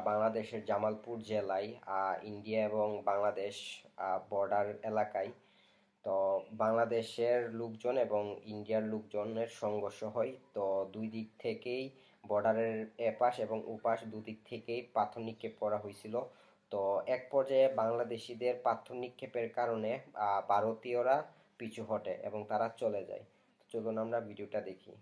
বাংলাদেশের জামালপুর জেলায়, ইন্ডিয়া এবং বাংলাদেশ বর্ডার এলাকায়। তো বাংলাদেশের লোকজন এবং ইন্ডিয়ার লোকজনের সংঘর্ষ হয়। তো দুই দিক থেকেই, বর্ডারের এপাশ এবং ওপাশ দুদিক থেকেই পাথর নিক্ষেপ করা হয়েছিল। তো এক পর্যায়ে বাংলাদেশিদের পাথর নিক্ষেপের কারণে ভারতীয়রা পিছু হটে এবং তারা চলে যায়। চলুন আমরা ভিডিওটা দেখি।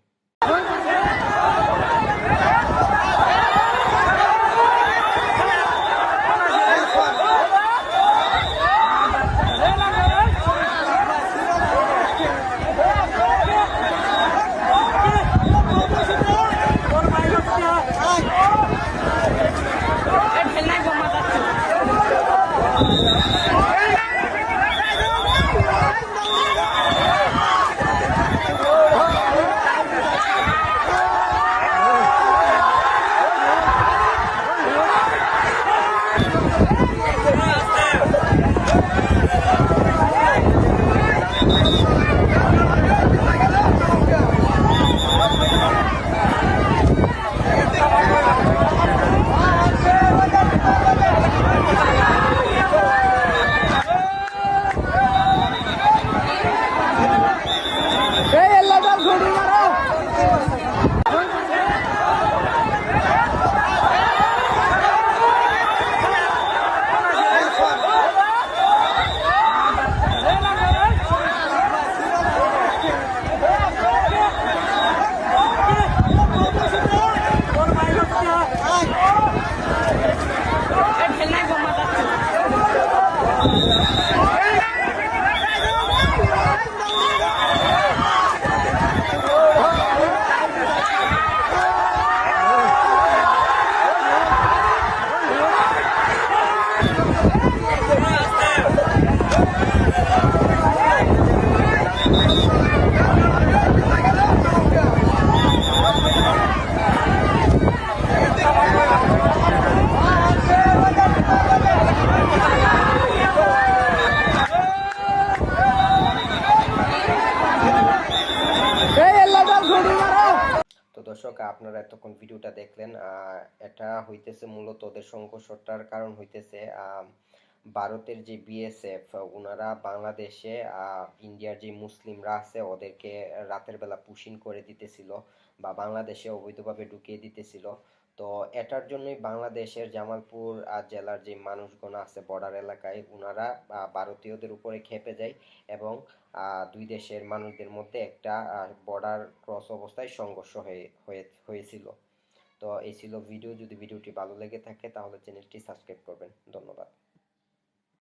তো দর্শক, আপনারা এতক্ষণ ভিডিওটা দেখলেন। এটা হইতেছে মূলত ওদের সংঘর্ষটার কারণ হইতেছে ভারতের যে বিএসএফ, ওনারা বাংলাদেশে ইন্ডিয়ার যে মুসলিমরা আছে ওদেরকে রাতের বেলা পুশিং করে দিতেছিল বা বাংলাদেশে অবৈধভাবে ঢুকিয়ে দিতেছিল। তো এটার জন্যই বাংলাদেশের জামালপুর জেলার যে মানুষগণ আছে বর্ডার এলাকায়, ওনারা ভারতীয়দের উপরে খেপে যায় এবং দুই দেশের মানুষদের মধ্যে একটা বর্ডার ক্রস অবস্থায় সংঘর্ষ হয়েছিল। তো এই ছিল ভিডিও। যদি ভিডিওটি ভালো লেগে থাকে তাহলে চ্যানেলটি সাবস্ক্রাইব করবেন। ধন্যবাদ।